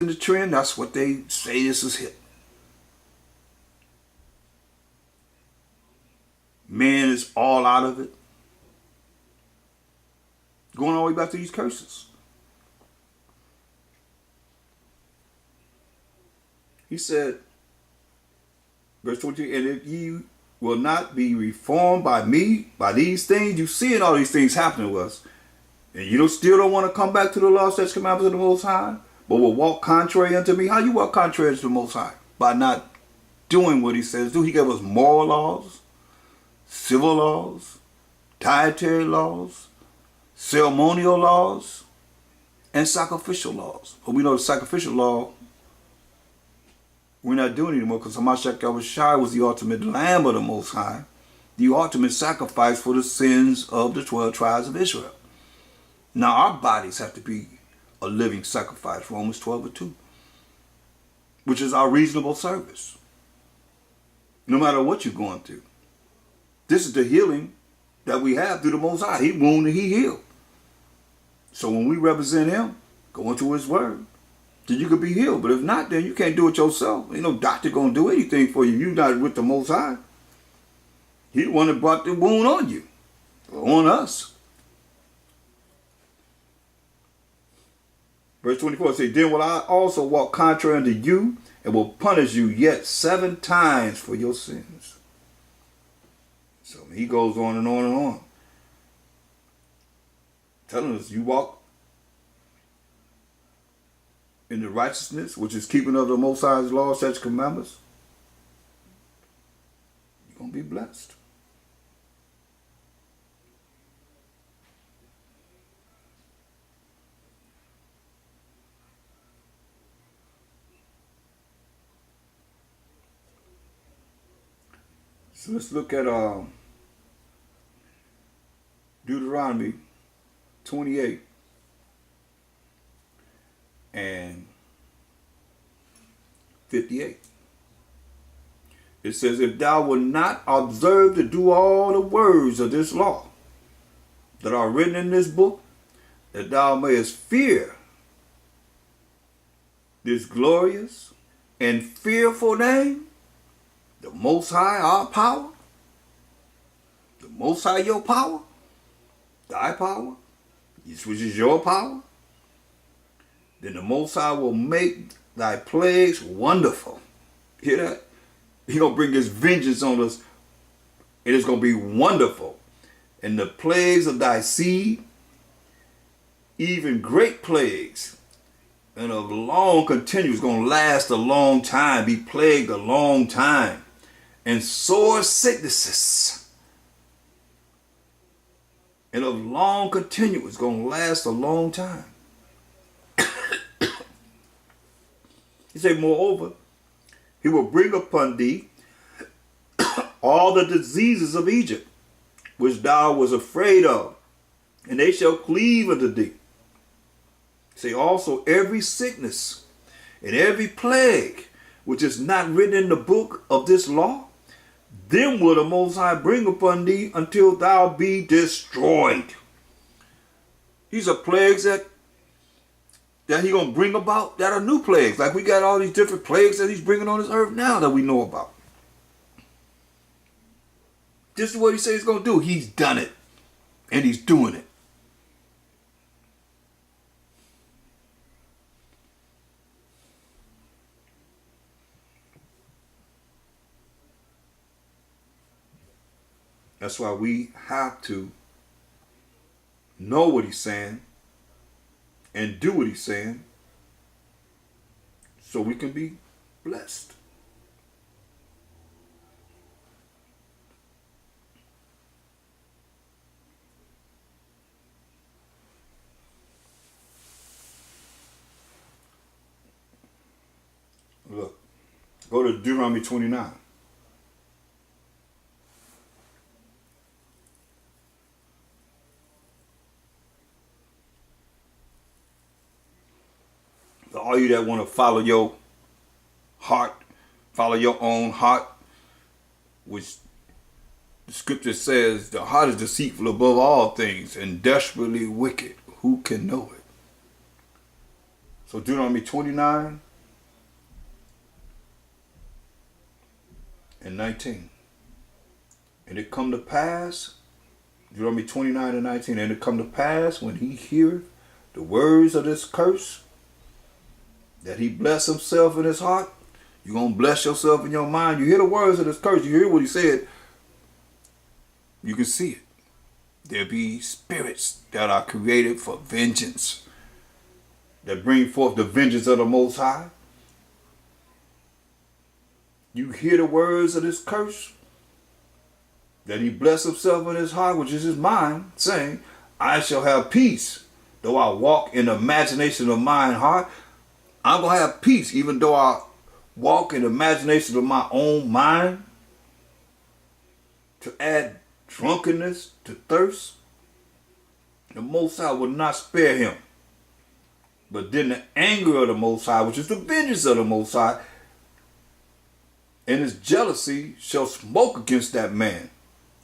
in the trend, that's what they say this is hit. Man is all out of it. Going all the way back to these curses. He said, verse 22, and if ye will not be reformed by me, by these things, you seeing all these things happening to us, and you still don't want to come back to the law, statutes, commandments of the Most High, but will walk contrary unto me. How you walk contrary to the Most High? By not doing what he says do. He gave us moral laws, civil laws, dietary laws, ceremonial laws, and sacrificial laws. But we know the sacrificial law we're not doing anymore because Hamashiach Yahushua was the ultimate Lamb of the Most High, the ultimate sacrifice for the sins of the 12 tribes of Israel. Now our bodies have to be a living sacrifice, Romans 12:2, which is our reasonable service. No matter what you're going through. This is the healing that we have through the Most High. He wounded, he healed. So when we represent him, go into his word, then you could be healed. But if not, then you can't do it yourself. Ain't no doctor going to do anything for you. You're not with the Most High. He the one that brought the wound on you, or on us. Verse 24 says, then will I also walk contrary unto you, and will punish you yet 7 times for your sins. So he goes on and on and on, telling us you walk in the righteousness, which is keeping of the Most High's law, such commandments, you're going to be blessed. So let's look at Deuteronomy 28 and 58. It says, if thou wilt not observe to do all the words of this law that are written in this book, that thou mayest fear this glorious and fearful name, the Most High, our power, the Most High, your power, thy power, which is your power, then the Most High will make thy plagues wonderful. Hear that? He's going to bring his vengeance on us. It is going to be wonderful. And the plagues of thy seed, even great plagues, and of long continuance, going to last a long time, be plagued a long time. And sore sicknesses, and of long continuance, going to last a long time. He said, moreover, he will bring upon thee all the diseases of Egypt, which thou was afraid of, and they shall cleave unto thee. Say also every sickness and every plague, which is not written in the book of this law, then will the Most High bring upon thee until thou be destroyed. These are plagues that he's going to bring about that are new plagues. Like we got all these different plagues that he's bringing on this earth now that we know about. This is what he says he's going to do. He's done it. And he's doing it. That's why we have to know what he's saying and do what he's saying so we can be blessed. Look, go to Deuteronomy 29. All you that want to follow your heart, follow your own heart, which the scripture says the heart is deceitful above all things and desperately wicked. Who can know it? So Deuteronomy 29 and 19. And it come to pass, Deuteronomy 29 and 19, and it come to pass when he heareth the words of this curse, that he bless himself in his heart. You're going to bless yourself in your mind. You hear the words of this curse. You hear what he said. You can see it. There be spirits that are created for vengeance, that bring forth the vengeance of the Most High. You hear the words of this curse, that he bless himself in his heart, which is his mind, saying, I shall have peace, though I walk in the imagination of mine heart. I'm going to have peace, even though I walk in the imagination of my own mind. To add drunkenness to thirst, the Most High will not spare him. But then the anger of the Most High, which is the vengeance of the Most High, and his jealousy shall smoke against that man.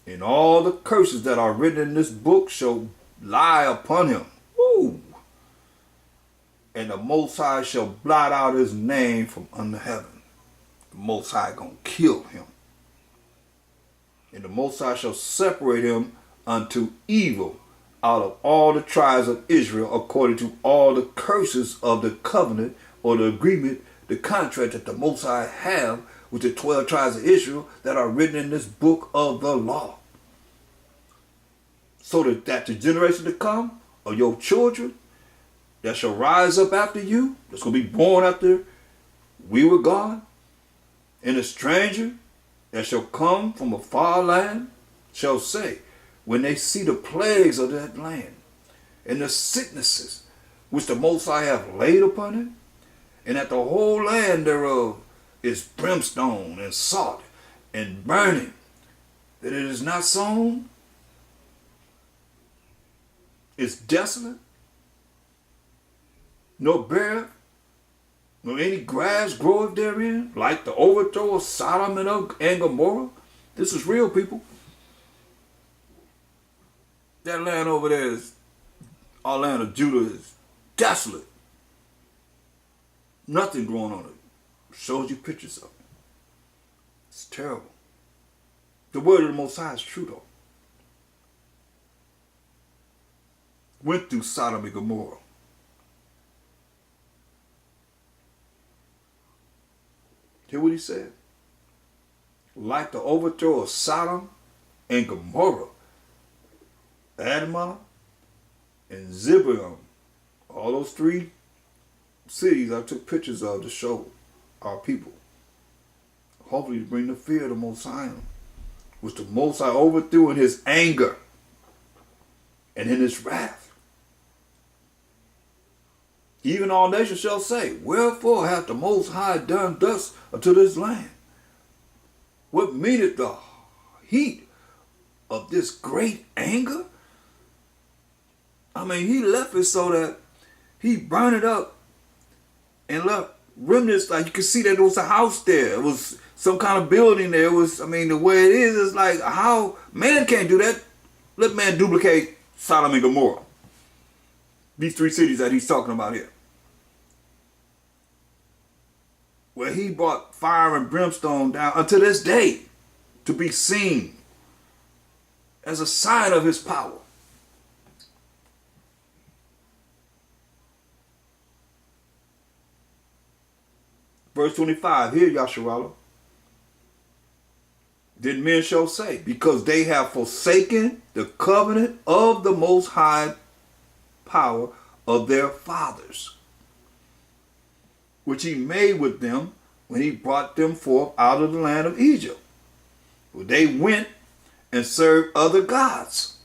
And all the curses that are written in this book shall lie upon him. Ooh. And the Most High shall blot out his name from under heaven. The Most High gonna kill him. And the Most High shall separate him unto evil out of all the tribes of Israel, according to all the curses of the covenant or the agreement, the contract that the Most High have with the 12 tribes of Israel that are written in this book of the law. So that the generation to come of your children that shall rise up after you, that's going to be born after we were gone, and a stranger that shall come from a far land shall say, when they see the plagues of that land and the sicknesses which the Most High hath laid upon it, and that the whole land thereof is brimstone and salt and burning, that it is not sown, is desolate, nor beareth, nor any grass groweth therein, like the overthrow of Sodom and Gomorrah. This is real, people. That land over there is, our land of Judah is desolate. Nothing growing on it. Shows you pictures of it. It's terrible. The word of the Most High is true, though. Went through Sodom and Gomorrah. Hear what he said? Like the overthrow of Sodom and Gomorrah, Admah and Zebulun, all those three cities I took pictures of to show our people. Hopefully to bring the fear of the Most High, which the Most High overthrew in his anger and in his wrath. Even all nations shall say, wherefore hath the Most High done thus unto this land? What meaneth the heat of this great anger? I mean, he left it so that he burned it up and left remnants. Like you could see that there was a house there. It was some kind of building there. It was, I mean, the way it is like how man can't do that. Let man duplicate Sodom and Gomorrah. These three cities that he's talking about here. Where he brought fire and brimstone down unto this day to be seen as a sign of his power. Verse 25, here Yasharallah. Then men shall say, because they have forsaken the covenant of the Most High power of their fathers, which he made with them when he brought them forth out of the land of Egypt. For they went and served other gods,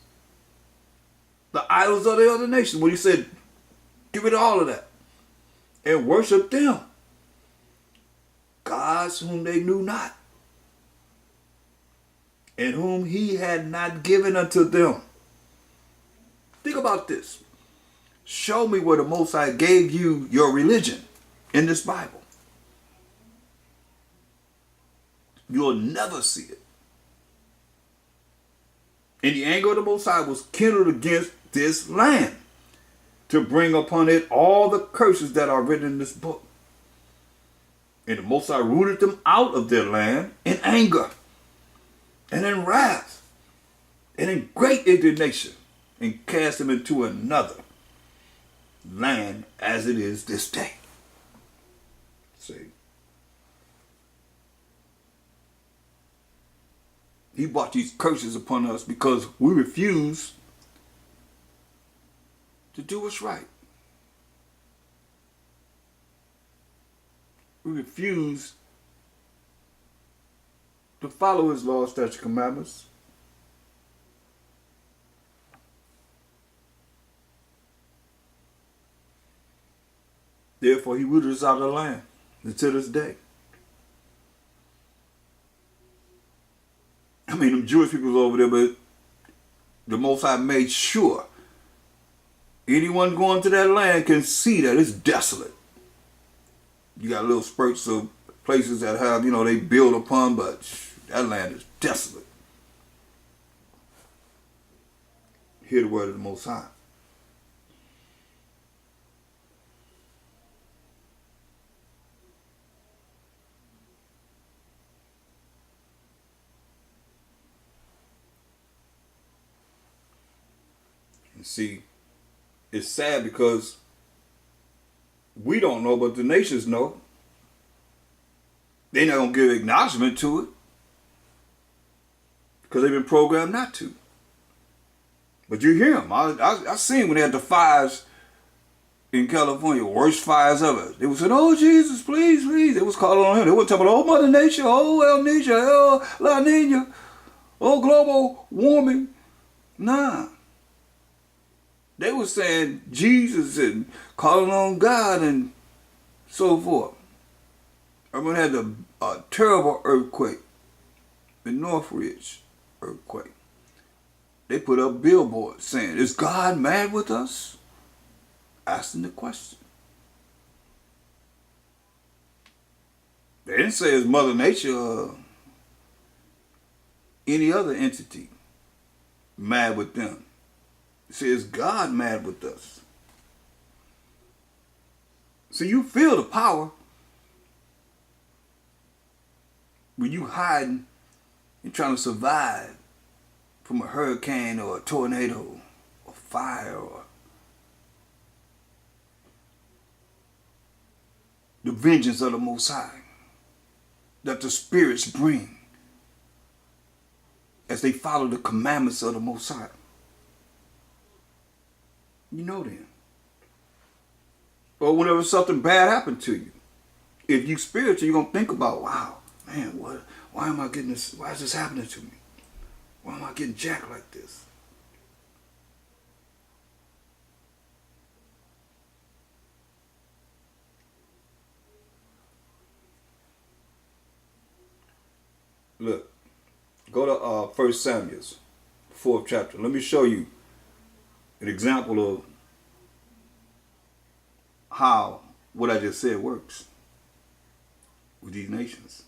the idols of the other nations. When he said, get rid of all of that, and worship them, gods whom they knew not, and whom he had not given unto them. Think about this. Show me where the Most High gave you your religion in this Bible. You'll never see it. And the anger of the Most High was kindled against this land, to bring upon it all the curses that are written in this book. And the Most High rooted them out of their land in anger and in wrath and in great indignation, and cast them into another land as it is this day. See? He brought these curses upon us because we refuse to do what's right. We refuse to follow his law, statutes, commandments. Therefore, he rooted us out of the land until this day. I mean, them Jewish people over there, but the Most High made sure anyone going to that land can see that it's desolate. You got little spurts of places that have, they build upon, but that land is desolate. Hear the word of the Most High. And see, it's sad because we don't know, but the nations know. They're not going to give acknowledgement to it because they've been programmed not to. But you hear them. I seen when they had the fires in California, worst fires ever. They was saying, "Oh, Jesus, please, please." They was calling on him. They weren't talking about, "Oh, Mother Nature, oh, El Niño, oh, La Niña, oh, global warming." Nah. They were saying Jesus and calling on God and so forth. I remember had a terrible earthquake, the Northridge earthquake. They put up billboards saying, "Is God mad with us?" Asking the question. They didn't say it's Mother Nature or any other entity mad with them. They say, "Is God mad with us?" So you feel the power when you hiding and trying to survive from a hurricane or a tornado or fire or the vengeance of the Most High that the spirits bring as they follow the commandments of the Most High. You know them. Or whenever something bad happened to you, if you spiritual, you're going to think about, wow, man, why am I getting this? Why is this happening to me? Why am I getting jacked like this? Look, go to 1 Samuel, 4th chapter. Let me show you an example of how what I just said works with these nations.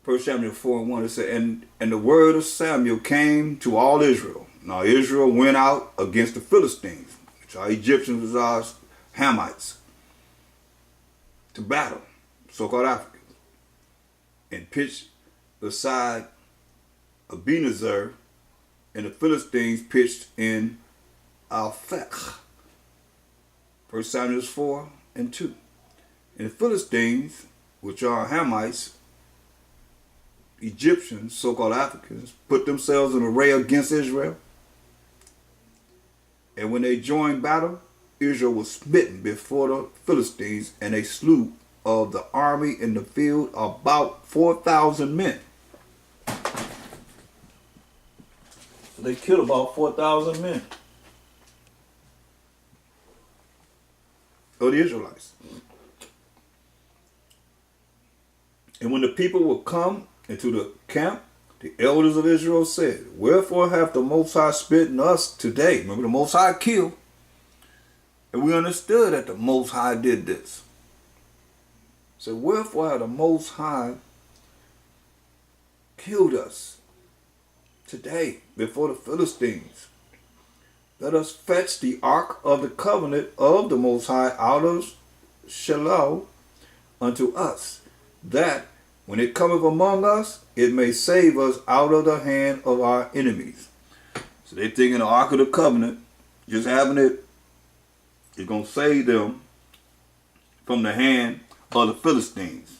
1 Samuel 4:1, it said, and the word of Samuel came to all Israel. Now Israel went out against the Philistines, which are Egyptians, which are Hamites, to battle, so-called Africans, and pitched beside Ebenezer, and the Philistines pitched in Alphek. 1 Samuel 4:2. And the Philistines, which are Hamites, Egyptians, so-called Africans, put themselves in array against Israel. And when they joined battle, Israel was smitten before the Philistines, and they slew of the army in the field about 4,000 men. So they killed about 4,000 men of the Israelites. And when the people would come into the camp, the elders of Israel said, "Wherefore hath the Most High smitten us today?" Remember, the Most High killed. And we understood that the Most High did this. So wherefore hath the Most High killed us today before the Philistines? let us fetch the ark of the covenant of the Most High out of Shiloh unto us, that when it cometh among us, it may save us out of the hand of our enemies. So they thinking the ark of the covenant, just having it, is going to save them from the hand of the Philistines,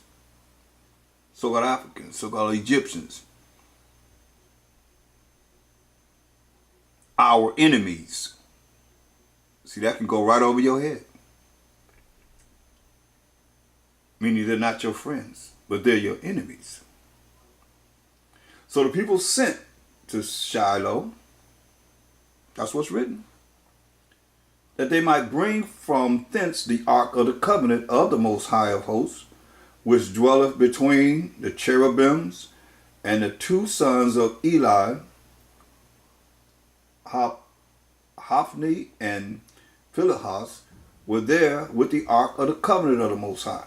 so-called Africans, so-called Egyptians, our enemies. See, that can go right over your head. Meaning they're not your friends, but they're your enemies. So the people sent to Shiloh, that's what's written, that they might bring from thence the ark of the covenant of the Most High of hosts, which dwelleth between the cherubims, and the two sons of Eli, Hophni and Phinehas, were there with the ark of the covenant of the Most High.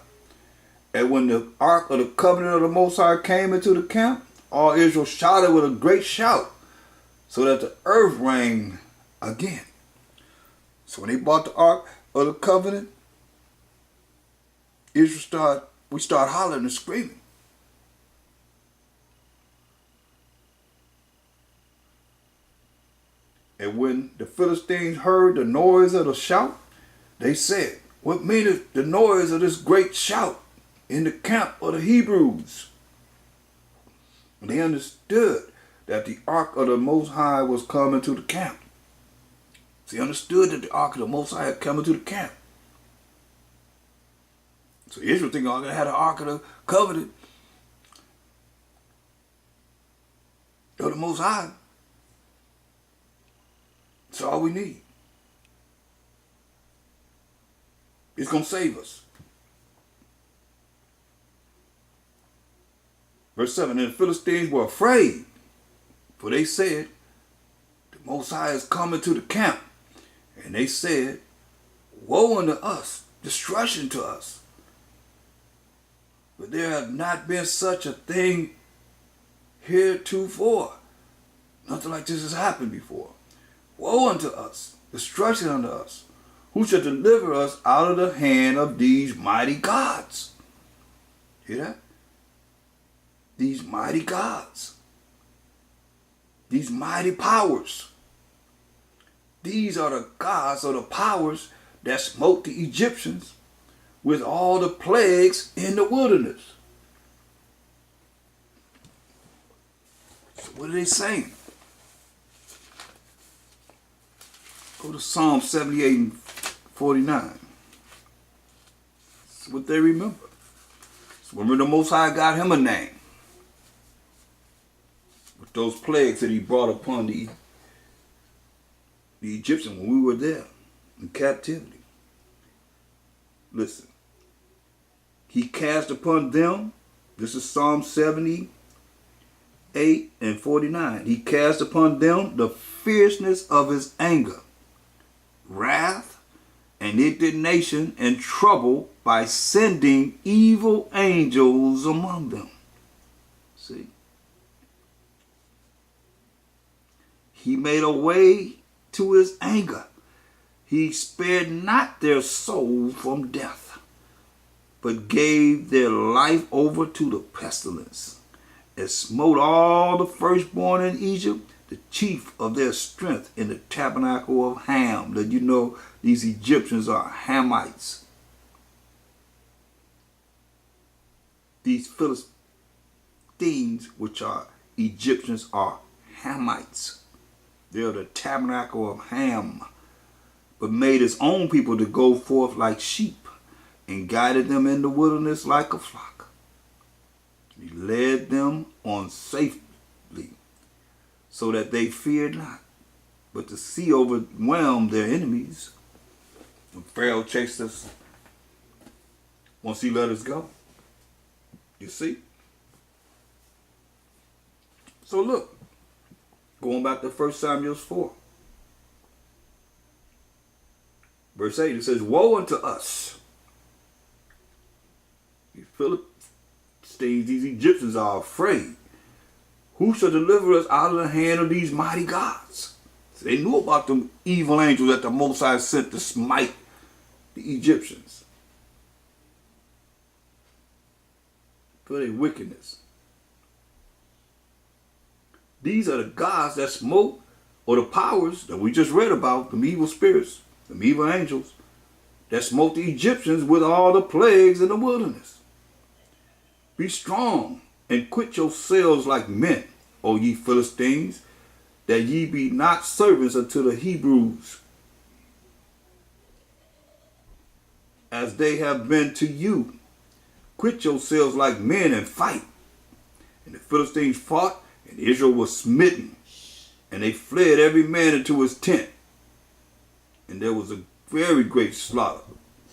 And when the ark of the covenant of the Most High came into the camp, all Israel shouted with a great shout, so that the earth rang again. So when they bought the ark of the covenant, we start hollering and screaming. And when the Philistines heard the noise of the shout, they said, what meaneth the noise of this great shout in the camp of the Hebrews? And they understood that the ark of the Most High was coming to the camp. So he understood that the ark of the Most High had come into the camp. So Israel thinking, oh, they had the ark of the covenant of the Most High. That's all we need. It's going to save us. Verse 7, and the Philistines were afraid, for they said, the Most High is coming to the camp. And they said, woe unto us, destruction to us. But there have not been such a thing heretofore. Nothing like this has happened before. Woe unto us, destruction unto us. Who shall deliver us out of the hand of these mighty gods? Hear that? These mighty gods. These mighty powers. These are the gods or the powers that smote the Egyptians with all the plagues in the wilderness. So what are they saying? Go to Psalm 78 and 49. That's what they remember. So remember the Most High got him a name. With those plagues that he brought upon the Egyptians when we were there in captivity. Listen. He cast upon them, this is Psalm 78 and 49. He cast upon them the fierceness of his anger, wrath, and indignation and trouble by sending evil angels among them. See? He made a way to his anger. He spared not their soul from death, but gave their life over to the pestilence, and smote all the firstborn in Egypt, the chief of their strength in the tabernacle of Ham. That you know these Egyptians are Hamites. These Philistines, which are Egyptians, are Hamites. They are the tabernacle of Ham, but made his own people to go forth like sheep, and guided them in the wilderness like a flock. He led them on safely, so that they feared not. But the sea overwhelmed their enemies. When Pharaoh chased us, once he let us go. You see? So look, going back to 1 Samuel 4. Verse 8, it says, woe unto us. These Philistines, these Egyptians are afraid. Who shall deliver us out of the hand of these mighty gods? So they knew about them evil angels that the Most High sent to smite the Egyptians for their wickedness. These are the gods that smote, or the powers that we just read about, them evil spirits, them evil angels, that smote the Egyptians with all the plagues in the wilderness. Be strong and quit yourselves like men, O ye Philistines, that ye be not servants unto the Hebrews, as they have been to you. Quit yourselves like men and fight. And the Philistines fought, and Israel was smitten, and they fled every man into his tent. And there was a very great slaughter,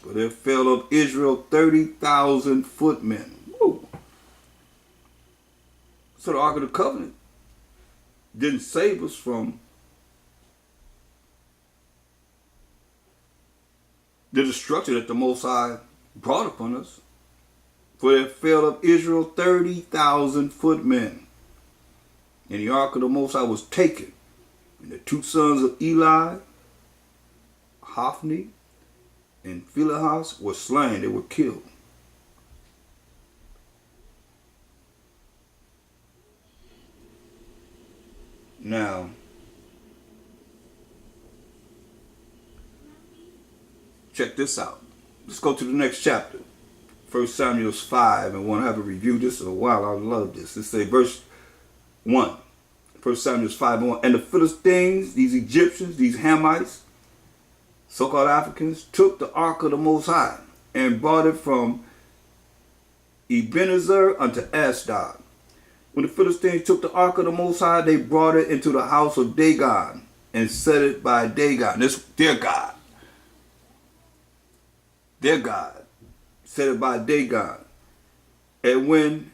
for there fell of Israel 30,000 footmen. Woo. So the Ark of the Covenant didn't save us from the destruction that the Most High brought upon us. For there fell of Israel 30,000 footmen. And the Ark of the Most High was taken. And the two sons of Eli, Hophni and Phinehas, were slain. They were killed. Now, check this out. Let's go to the next chapter. 1 Samuel 5, and I haven't reviewed this in a while. I love this. It says verse 1. 1 Samuel 5 and 1. And the Philistines, these Egyptians, these Hamites, so-called Africans, took the Ark of the Most High and brought it from Ebenezer unto Ashdod. When the Philistines took the Ark of the Most High, they brought it into the house of Dagon and set it by Dagon. This their God. Their God. Set it by Dagon. And when,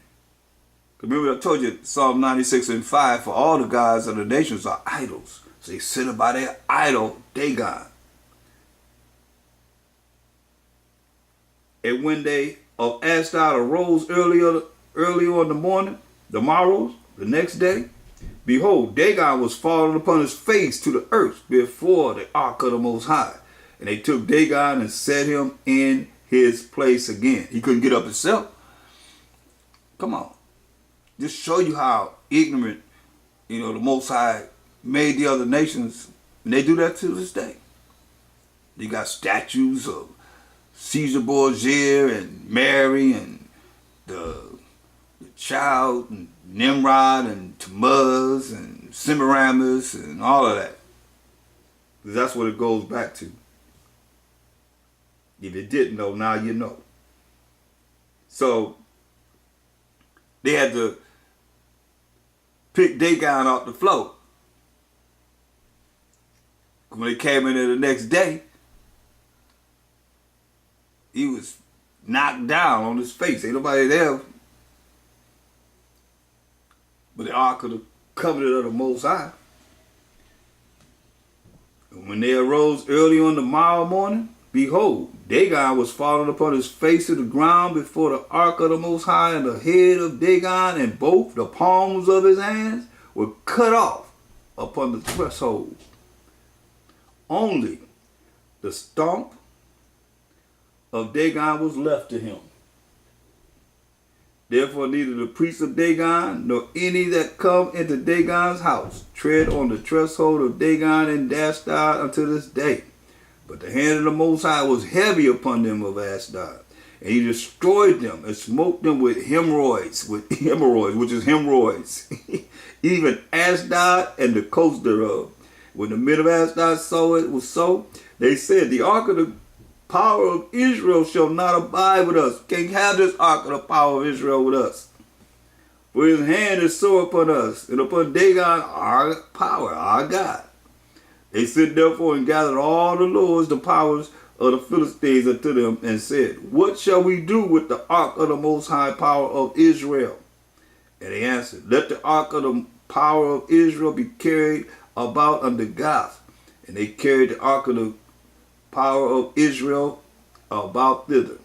remember I told you Psalm 96 and 5, for all the gods of the nations are idols. So they set it by their idol, Dagon. And when they of Ashdod arose earlier in the morning, the morrow, the next day, behold, Dagon was fallen upon his face to the earth before the Ark of the Most High. And they took Dagon and set him in his place again. He couldn't get up himself. Come on. Just show you how ignorant, the Most High made the other nations. And they do that to this day. They got statues of Caesar Borgia and Mary and the child and Nimrod and Tammuz and Semiramis and all of that. That's what it goes back to. If you didn't know, now you know. So they had to pick Dagon off the floor. When they came in there the next day, he was knocked down on his face. Ain't nobody there. But the Ark of the Covenant of the Most High. And when they arose early on the morrow morning, behold, Dagon was fallen upon his face to the ground before the Ark of the Most High, and the head of Dagon and both the palms of his hands were cut off upon the threshold. Only the stump of Dagon was left to him. Therefore neither the priests of Dagon nor any that come into Dagon's house tread on the threshold of Dagon and Ashdod unto this day. But the hand of the Most High was heavy upon them of Ashdod, and he destroyed them and smote them with hemorrhoids, which is hemorrhoids, even Ashdod and the coast thereof. When the men of Ashdod saw it was so, they said, the Ark of the power of Israel shall not abide with us. Can't have this Ark of the power of Israel with us. For his hand is sore upon us, and upon Dagon our power, our God. They sent therefore and gathered all the lords, the powers of the Philistines unto them, and said, what shall we do with the Ark of the Most High power of Israel? And they answered, let the Ark of the power of Israel be carried about unto Gath. And they carried the Ark of the power of Israel about thither.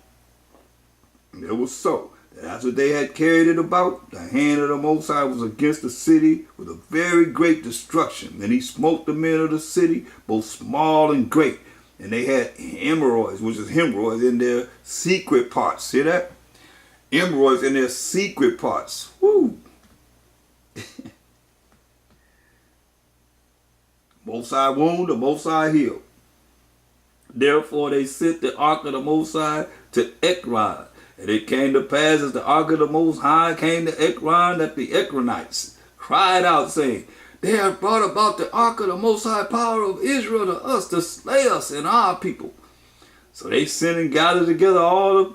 And it was so. After they had carried it about, the hand of the Most High was against the city with a very great destruction. And he smote the men of the city, both small and great. And they had hemorrhoids, which is hemorrhoids, in their secret parts. See that? Hemorrhoids in their secret parts. Woo! Most High wound, the Most High healed. Therefore they sent the ark of the Most High to Ekron. And it came to pass as the ark of the Most High came to Ekron that the Ekronites cried out, saying, They have brought about the ark of the Most High power of Israel to us to slay us and our people. So they sent and gathered together all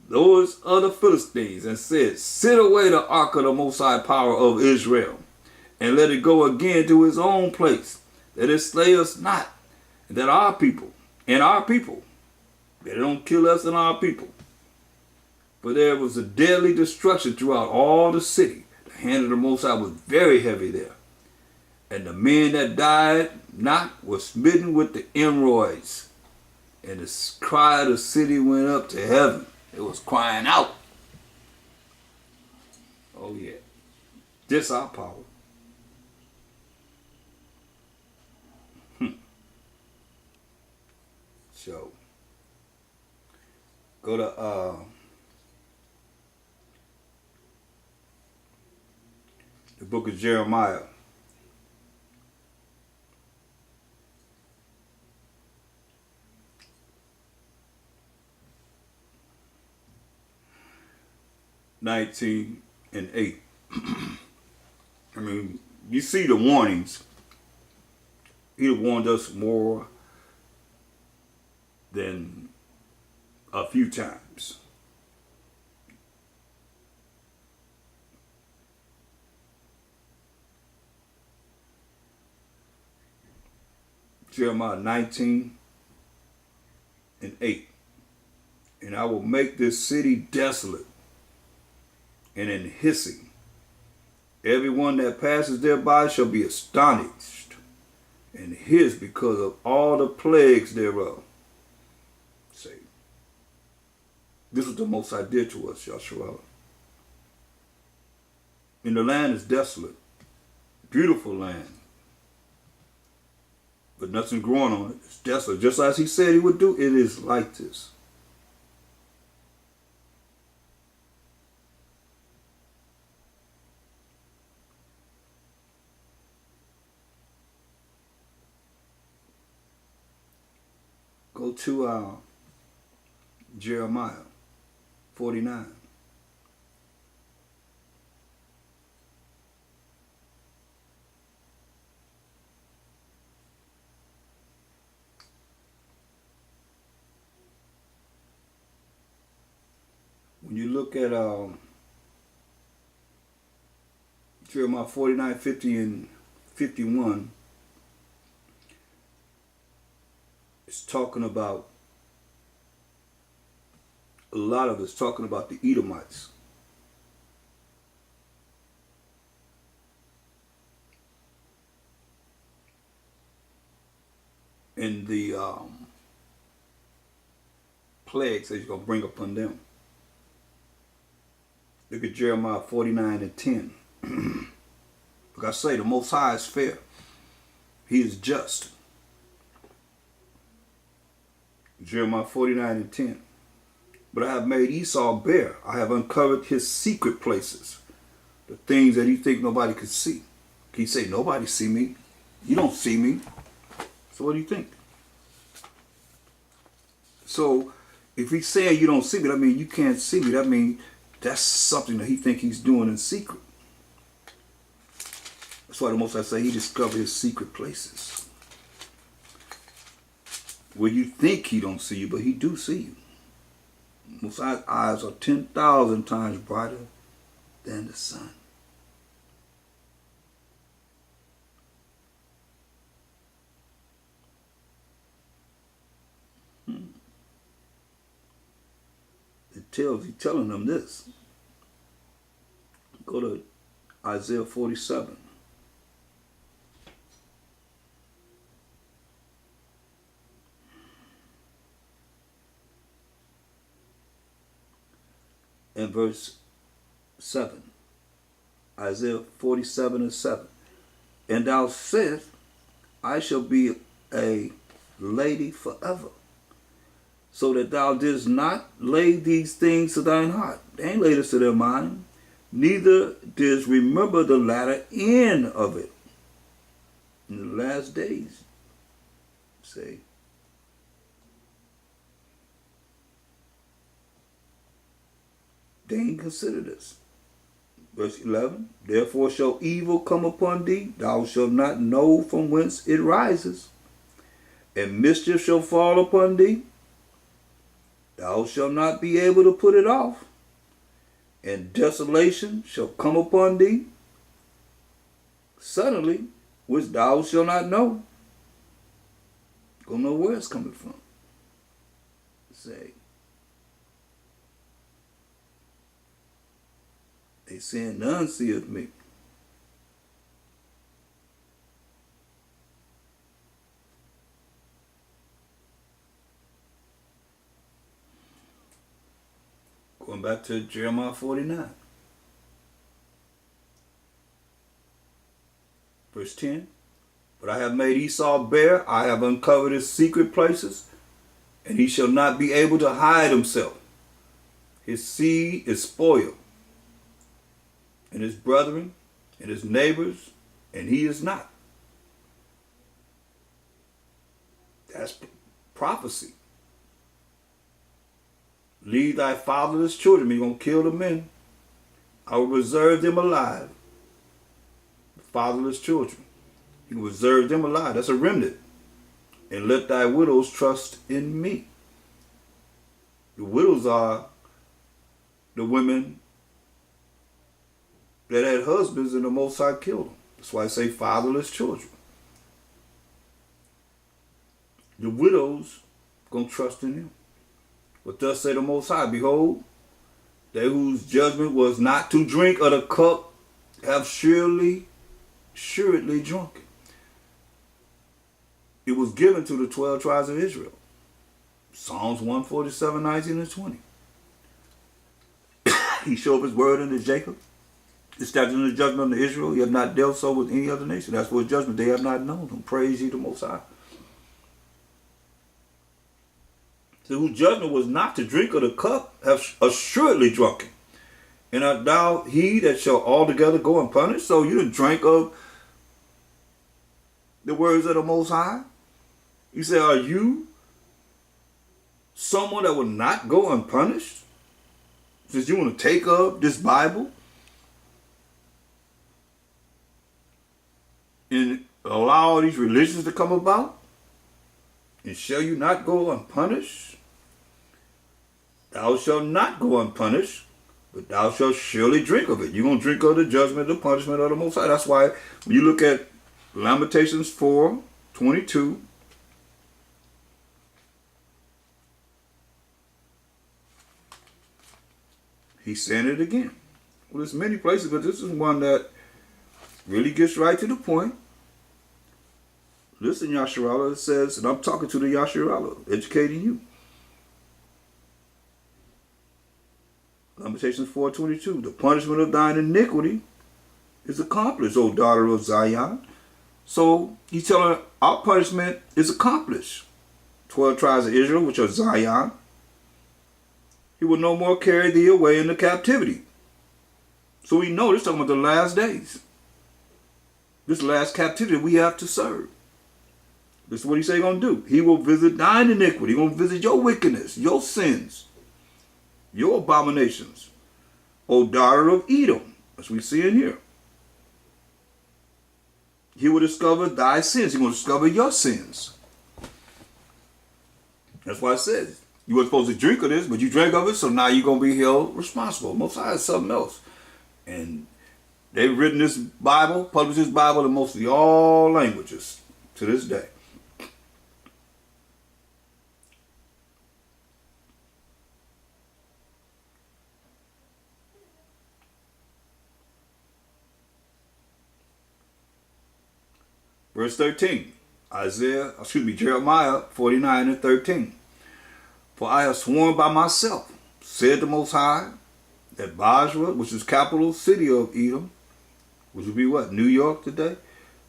those other Philistines and said, Send away the ark of the Most High power of Israel, and let it go again to his own place, that it slay us not, and that our people, that it don't kill us and our people. For there was a deadly destruction throughout all the city. The hand of the Most High was very heavy there. And the men that died not were smitten with the hemorrhoids. And the cry of the city went up to heaven. It was crying out. Oh yeah. This our power. So go to the book of Jeremiah. (19 and 8). I mean, you see the warnings. He warned us more than a few times. Jeremiah 19 and 8. And I will make this city desolate and in hissing. Everyone that passes thereby shall be astonished and hiss because of all the plagues thereof. Say, this is the Most High did to us, Yahshua. And the land is desolate, beautiful land, but nothing growing on it. It's desolate, just as he said he would do. It is like this. Go to Jeremiah 49. When you look at Jeremiah 49, 50 and 51, it's talking about, a lot of it's talking about the Edomites. And the plagues that he's going to bring upon them. Look at Jeremiah 49 and 10. Like I say, the Most High is fair. He is just. Jeremiah 49 and 10. But I have made Esau bare. I have uncovered his secret places. The things that he think nobody could see. He say, nobody see me. You don't see me. So what do you think? So if he's saying you don't see me, that means you can't see me. That means that's something that he think he's doing in secret. That's why the Most High say he discovered his secret places. Where you think he don't see you, but he do see you. Most High's eyes are 10,000 times brighter than the sun. He's telling them this. Go to Isaiah 47. and verse 7. Isaiah 47:7. And thou saidst, I shall be a lady forever, so that thou didst not lay these things to thine heart. They ain't laid this to their mind. Neither didst remember the latter end of it. In the last days, say, they ain't consider this. Verse 11, therefore shall evil come upon thee, thou shalt not know from whence it rises, and mischief shall fall upon thee, thou shalt not be able to put it off, and desolation shall come upon thee, suddenly, which thou shalt not know. Don't know where it's coming from. Say, they saying none seeth me. Going back to Jeremiah 49. Verse 10. But I have made Esau bare, I have uncovered his secret places, and he shall not be able to hide himself. His seed is spoiled, and his brethren, and his neighbors, and he is not. That's prophecy. Leave thy fatherless children. You're going to kill the men. I will reserve them alive. Fatherless children. He will reserve them alive. That's a remnant. And let thy widows trust in me. The widows are the women that had husbands and the Most High killed them. That's why I say fatherless children. The widows going to trust in him. But thus say the Most High, behold, they whose judgment was not to drink of the cup have assuredly drunk it. It was given to the 12 tribes of Israel. Psalms 147, 19 and 20. He showed his word unto Jacob, his statutes and the judgment unto Israel. He have not dealt so with any other nation. That's for his judgment. They have not known him. Praise ye the Most High. So whose judgment was not to drink of the cup have assuredly drunken. And art thou he that shall altogether go unpunished? So you done drank of the words of the Most High? You say, are you someone that will not go unpunished? Since you want to take up this Bible and allow all these religions to come about? And shall you not go unpunished? Thou shalt not go unpunished, but thou shalt surely drink of it. You're going to drink of the judgment, the punishment of the Most High. That's why when you look at Lamentations 4:22, he's saying it again. Well, there's many places, but this is one that really gets right to the point. Listen, Yasharallah, it says, and I'm talking to the Yasharallah, educating you. Lamentations 4:22, the punishment of thine iniquity is accomplished, O daughter of Zion. So he's telling her, our punishment is accomplished. 12 tribes of Israel, which are Zion. He will no more carry thee away into captivity. So we know this is talking about the last days. This last captivity we have to serve. This is what he say he's going to do. He will visit thine iniquity. He's going to visit your wickedness, your sins, your abominations. O daughter of Edom, as we see in here. He will discover thy sins. He will discover your sins. That's why it says, you were supposed to drink of this, but you drank of it, so now you're going to be held responsible. Most High is something else. And they've written this Bible, published this Bible in mostly all languages to this day. Verse 13, Jeremiah 49:13. For I have sworn by myself, said the Most High, That Basra, which is capital city of Edom, which would be what? New York today,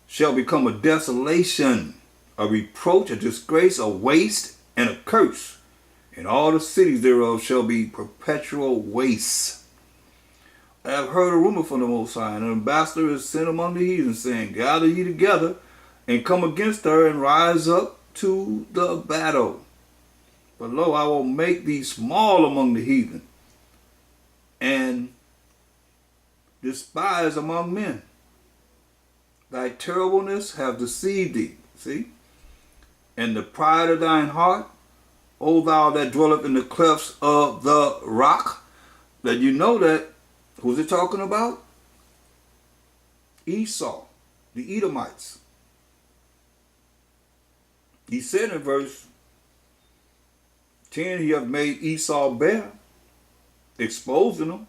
shall become a desolation, a reproach, a disgrace, a waste, and a curse. And all the cities thereof shall be perpetual wastes. I have heard a rumor from the Most High, and an ambassador is sent among the heathen, saying, gather ye together, and come against her, and rise up to the battle. But lo, I will make thee small among the heathen, and despised among men. Thy terribleness have deceived thee. See? And the pride of thine heart, O thou that dwelleth in the clefts of the rock. That you know that, who's it talking about? Esau, the Edomites. He said in verse 10, he hath made Esau bare, exposing him.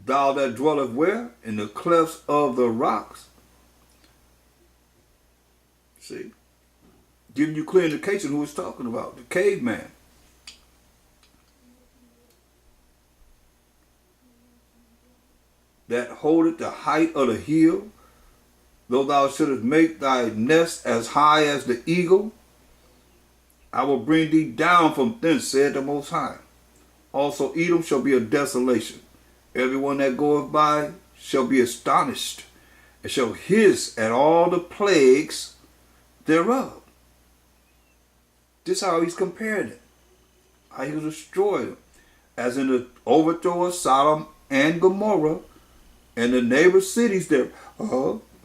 Thou that dwelleth where? In the clefts of the rocks. See? Giving you clear indication who it's talking about. The caveman. That holdeth the height of the hill. Though thou shouldest make thy nest as high as the eagle, I will bring thee down from thence, said the Most High. Also Edom shall be a desolation. Everyone that goeth by shall be astonished, and shall hiss at all the plagues thereof. This is how he's compared it. How he was destroyed, as in the overthrow of Sodom and Gomorrah, and the neighbor cities there.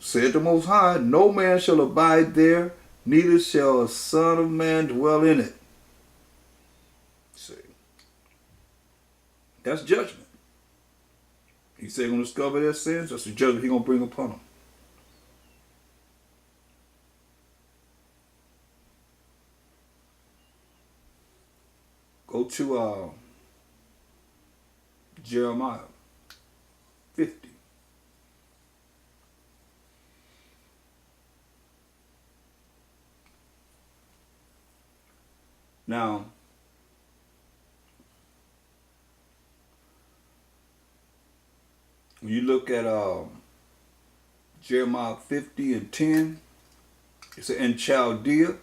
Said the Most High, no man shall abide there, neither shall a son of man dwell in it. See, that's judgment. He said he's going to discover their sins. That's the judgment he's going to bring upon them. Go to Jeremiah 50. Now, when you look at Jeremiah 50 and 10, it says, in Chaldea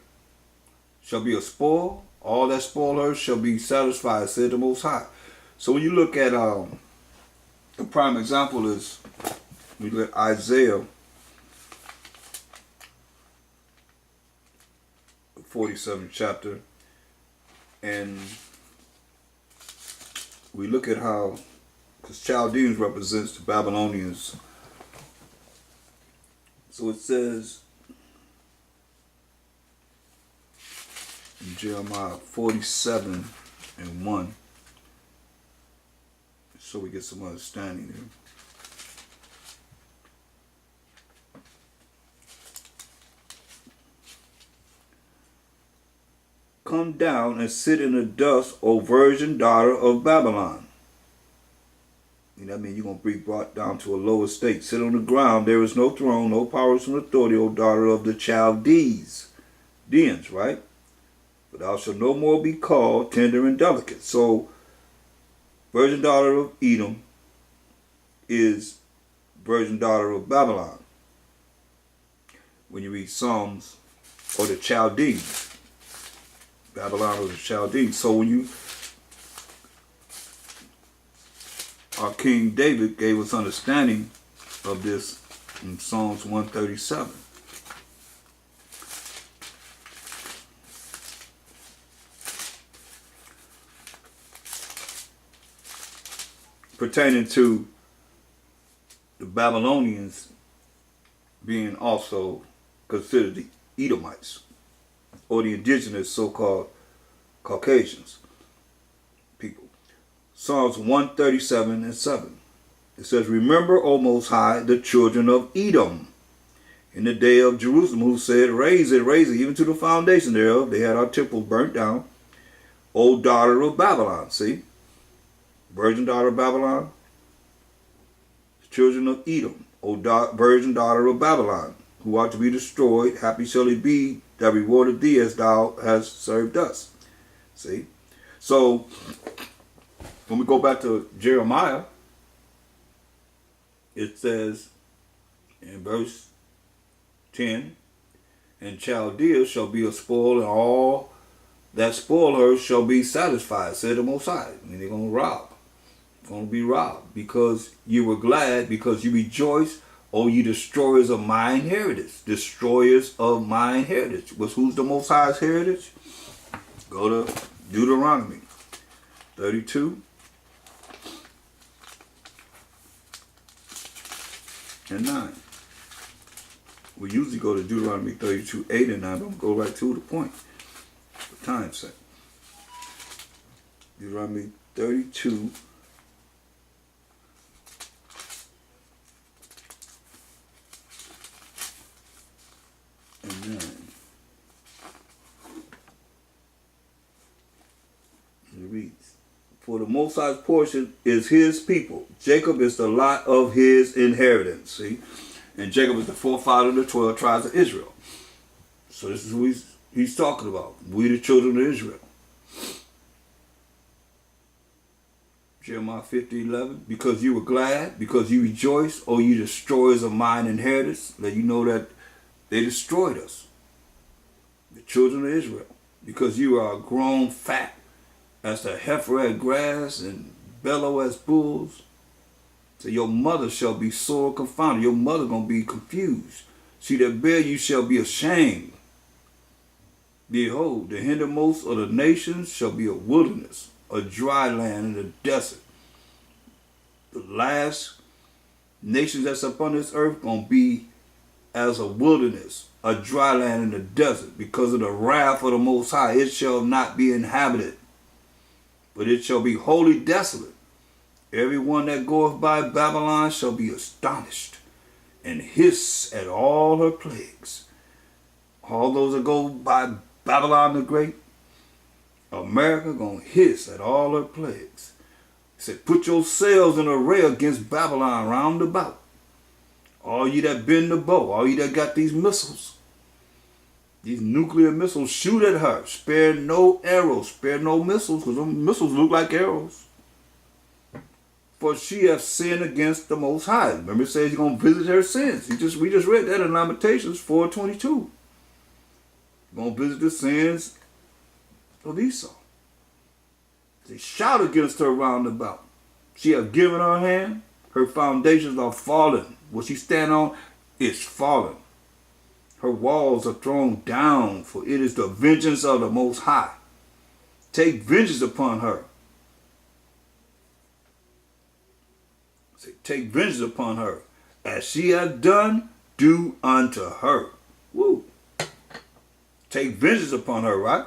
shall be a spoil. All that spoil her shall be satisfied, said the Most High. So when you look at, the prime example is, we look at Isaiah 47th chapter, and we look at how, because Chaldeans represents the Babylonians. So it says in Jeremiah 47 and 1, so we get some understanding there. Come down and sit in the dust, O virgin daughter of Babylon. That means you're going to be brought down to a lower state. Sit on the ground. There is no throne, no powers and authority, O daughter of the Chaldeans, right? But thou shalt no more be called tender and delicate. So, virgin daughter of Edom is virgin daughter of Babylon. When you read Psalms, or the Chaldeans. Babylon was a Chaldeans. So when our King David gave us understanding of this in Psalms 137. Pertaining to the Babylonians being also considered the Edomites, or the indigenous so-called Caucasians people. Psalms 137 and 7. It says, remember, O Most High, the children of Edom, in the day of Jerusalem, who said, raise it, even to the foundation thereof. They had our temples burnt down. O daughter of Babylon, see? Virgin daughter of Babylon. Children of Edom, O virgin daughter of Babylon, who ought to be destroyed. Happy shall it be that rewarded thee as thou hast served us. See? So when we go back to Jeremiah, it says in verse 10, and Chaldea shall be a spoil, and all that spoil her shall be satisfied, said the Most High. I mean, they're going to rob. Going to be robbed because you were glad, because you rejoiced, O ye destroyers of my inheritance. Destroyers of my inheritance. Who's the Most High's heritage? Go to Deuteronomy 32 and 9. We usually go to Deuteronomy 32, 8 and 9. I'm going to go right to the point for time's sake. Deuteronomy 32 and 9. It reads, for the Most High's portion is his people. Jacob is the lot of his inheritance. See? And Jacob is the forefather of the 12 tribes of Israel. So this is who he's talking about. We the children of Israel. Jeremiah 50:11. Because you were glad, because you rejoiced, O you destroyers of mine inheritance. Let you know that they destroyed us, the children of Israel. Because you are grown fat as the heifer at grass and bellow as bulls. So your mother shall be sore confounded. Your mother gonna be confused. She that bear you shall be ashamed. Behold, the hindermost of the nations shall be a wilderness, a dry land and a desert. The last nations that's upon this earth gonna be as a wilderness, a dry land and a desert, because of the wrath of the Most High. It shall not be inhabited, but it shall be wholly desolate. Everyone that goeth by Babylon shall be astonished and hiss at all her plagues. All those that go by Babylon the Great, America gonna hiss at all her plagues. He said, put yourselves in array against Babylon round about. All you that bend the bow, all you that got these missiles, these nuclear missiles, shoot at her. Spare no arrows, spare no missiles, because them missiles look like arrows. For she hath sinned against the Most High. Remember, it says he's going to visit her sins. We just read that in Lamentations 4:22. He's going to visit the sins of Esau. They shout against her round about. She hath given her hand. Her foundations are fallen. What she stand on is fallen. Her walls are thrown down, for it is the vengeance of the Most High. Take vengeance upon her. Take vengeance upon her. As she hath done, do unto her. Woo. Take vengeance upon her, right?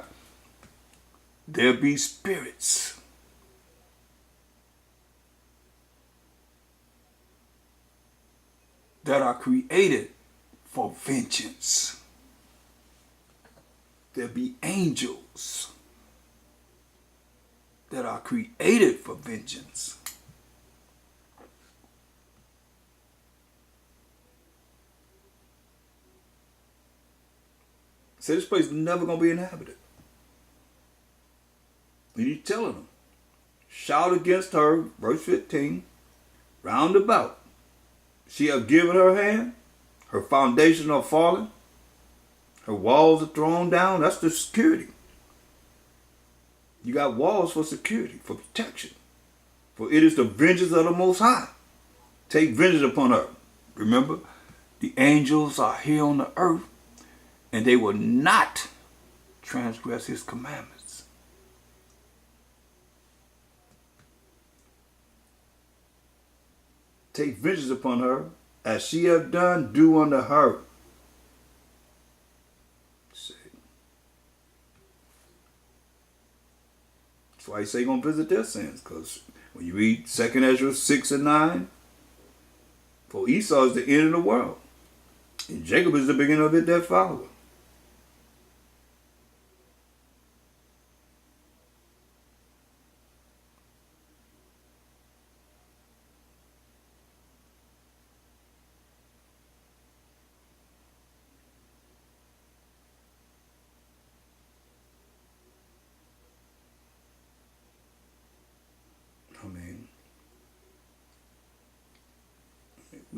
There be spirits that are created for vengeance. There be angels that are created for vengeance. Say this place is never going to be inhabited. And he's telling them, shout against her, verse 15, round about. She hath given her hand, her foundations are fallen, her walls are thrown down. That's the security. You got walls for security, for protection. For it is the vengeance of the Most High. Take vengeance upon her. Remember, the angels are here on the earth, and they will not transgress his commandments. Take vengeance upon her, as she hath done, do unto her. See. That's why he say he's going to visit their sins, because when you read 2 Ezra 6 and 9, for Esau is the end of the world, and Jacob is the beginning of it that followeth.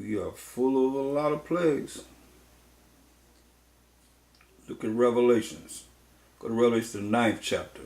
We are full of a lot of plagues. Look at Revelations. Go to Revelation, the 9th chapter.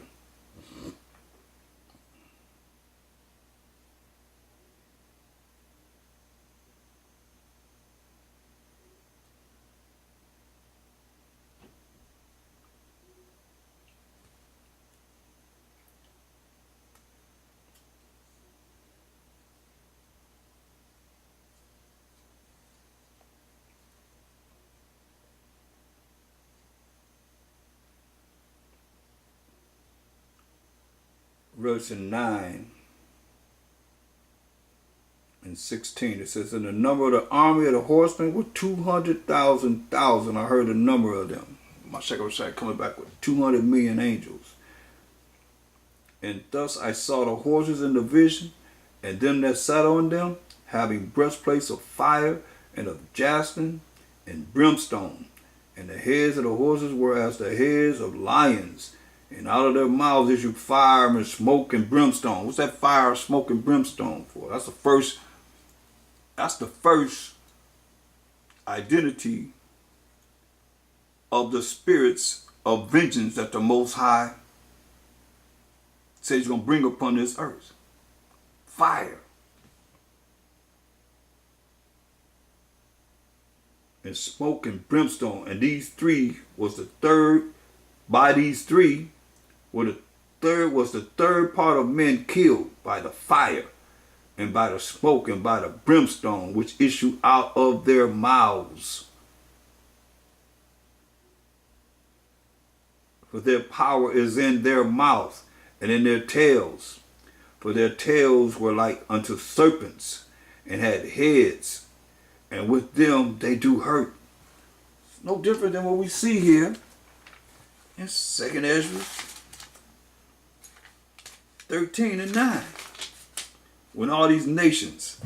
Verse 9 and 16. It says, and the number of the army of the horsemen were 200,000. I heard the number of them. My second side coming back with 200 million angels. And thus I saw the horses in the vision, and them that sat on them, having breastplates of fire and of jasper and brimstone. And the heads of the horses were as the heads of lions. And out of their mouths issued fire and smoke and brimstone. What's that fire, smoke, and brimstone for? That's the first identity of the spirits of vengeance that the Most High says he's going to bring upon this earth. Fire. And smoke and brimstone. And these three was the third. By these three was the third part of men killed by the fire and by the smoke and by the brimstone which issue out of their mouths. For their power is in their mouth and in their tails. For their tails were like unto serpents and had heads, and with them they do hurt. It's no different than what we see here in 2nd Ezra 13 and 9. When all these nations,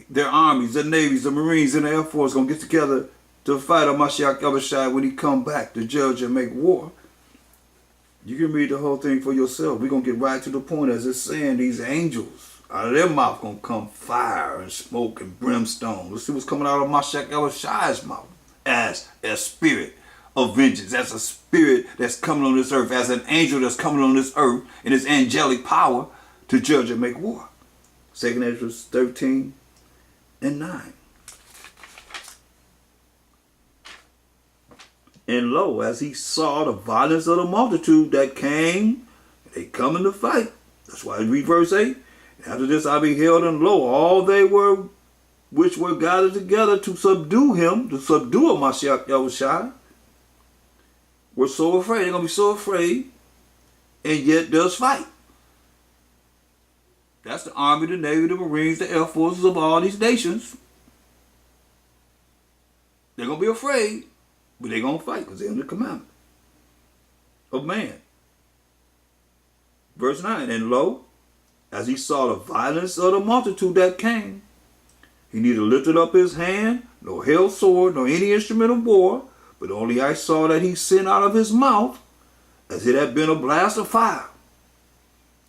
their armies, their navies, the Marines, and the Air Force going to get together to fight on Mashiach Yahushua when he come back to judge and make war. You can read the whole thing for yourself. We're going to get right to the point as it's saying these angels, out of their mouth going to come fire and smoke and brimstone. Let's see what's coming out of Mashiach Yahushua's mouth as a spirit of vengeance, as a spirit that's coming on this earth, as an angel that's coming on this earth in his angelic power to judge and make war. 2nd Ezra 13 and 9. And lo, as he saw the violence of the multitude that came, they coming to fight. That's why I read verse 8. After this I beheld, and lo, all they were which were gathered together to subdue him, to subdue Mashiach Yahushua, were so afraid. They're going to be so afraid, and yet does fight. That's the Army, the Navy, the Marines, the Air Forces of all these nations. They're going to be afraid, but they're going to fight because they're under the commandment of man. Verse 9, and lo, as he saw the violence of the multitude that came, he neither lifted up his hand, nor held sword, nor any instrument of war, but only I saw that he sent out of his mouth, as it had been a blast of fire,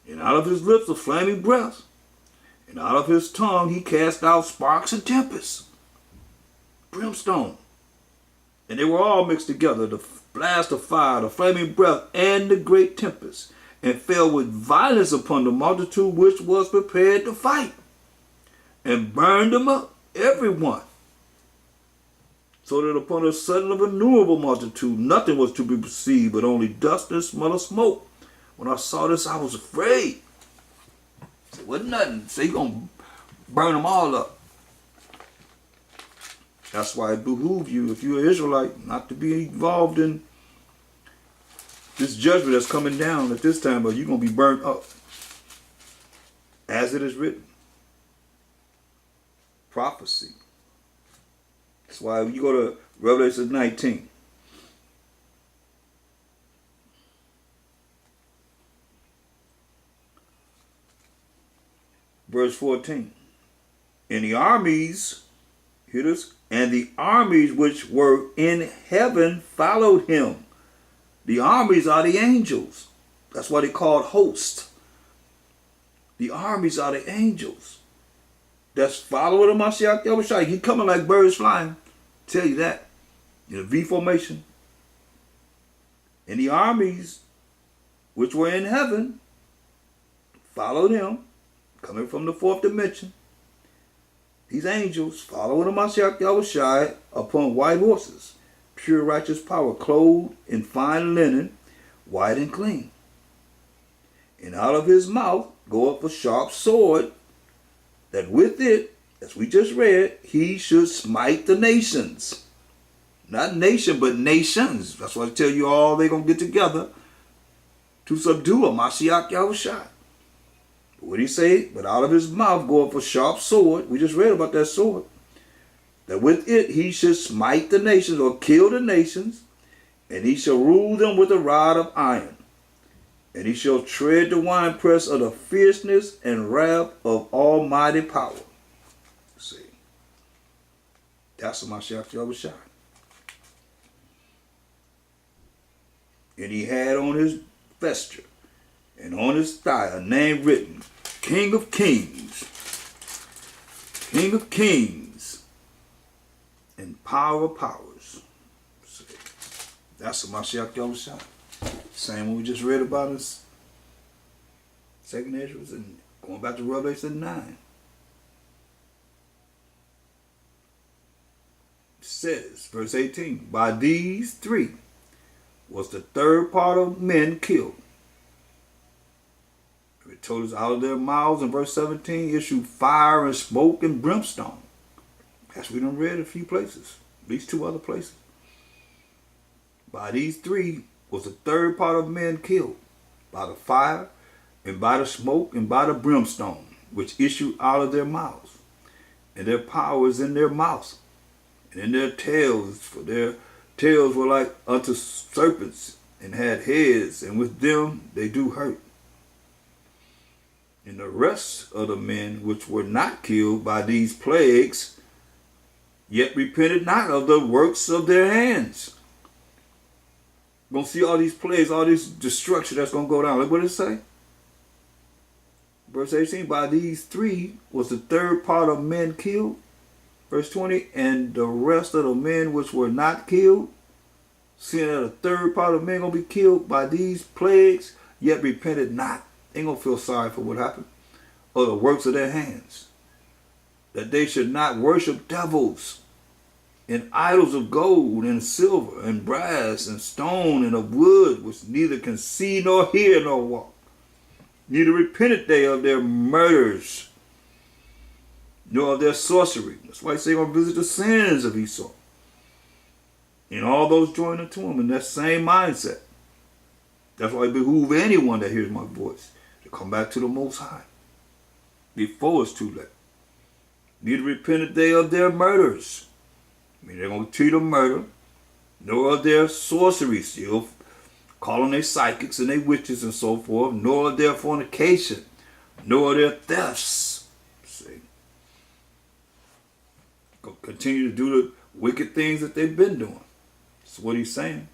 and out of his lips a flaming breath, and out of his tongue he cast out sparks and tempests, brimstone. And they were all mixed together, the blast of fire, the flaming breath, and the great tempest, and fell with violence upon the multitude which was prepared to fight, and burned them up, every one. So that upon a sudden of innumerable multitude, nothing was to be perceived, but only dust and smell of smoke. When I saw this, I was afraid. I said, wasn't nothing. So you're going to burn them all up. That's why it behooves you, if you're an Israelite, not to be involved in this judgment that's coming down at this time, but you're going to be burnt up. As it is written. Prophecy. That's why you go to Revelation 19. Verse 14. And the armies, hear this, and the armies which were in heaven followed him. The armies are the angels. That's why they called hosts. The armies are the angels that's following the Mashiach Yahushua, he coming like birds flying. Tell you that. In a V formation. And the armies which were in heaven followed him, coming from the fourth dimension. These angels following the Mashiach Yahushua upon white horses, pure righteous power, clothed in fine linen, white and clean. And out of his mouth goeth a sharp sword, that with it, as we just read, he should smite the nations. Not nation, but nations. That's why I tell you all they're going to get together to subdue a Mashiach Yahushua. What did he say? But out of his mouth goeth a sharp sword. We just read about that sword. That with it he should smite the nations, or kill the nations, and he shall rule them with a rod of iron. And he shall tread the winepress of the fierceness and wrath of almighty power. See, that's the Mashiach Yahushua. And he had on his vesture and on his thigh a name written, King of Kings, King of Kings, and Power of Powers. See, that's the Mashiach Yahushua. Same one we just read about us. Second Ezra, and going back to Revelation 9. It says, verse 18, by these three was the third part of men killed. It told us out of their mouths in verse 17 issued fire and smoke and brimstone. That's we done read a few places, at least two other places. By these three was the third part of men killed, by the fire and by the smoke and by the brimstone, which issued out of their mouths. And their power is in their mouths, and in their tails, for their tails were like unto serpents, and had heads, and with them they do hurt. And the rest of the men which were not killed by these plagues, yet repented not of the works of their hands. We're going to see all these plagues, all this destruction that's going to go down. Look what it say. Verse 18, by these three was the third part of men killed. Verse 20, and the rest of the men which were not killed, seeing that a third part of men going to be killed by these plagues, yet repented not. They ain't going to feel sorry for what happened. Or the works of their hands. That they should not worship devils and idols of gold and silver and brass and stone and of wood, which neither can see nor hear nor walk. Neither repented they of their murders, nor of their sorcery. That's why they're going to visit the sins of Esau. And all those joined unto him in that same mindset. That's why it behooves anyone that hears my voice to come back to the Most High before it's too late. Neither repented they of their murders. I mean, they're going to treat them murder, nor of their sorcery, still calling their psychics and their witches and so forth, nor of their fornication, nor of their thefts. See? Continue to do the wicked things that they've been doing. That's what he's saying.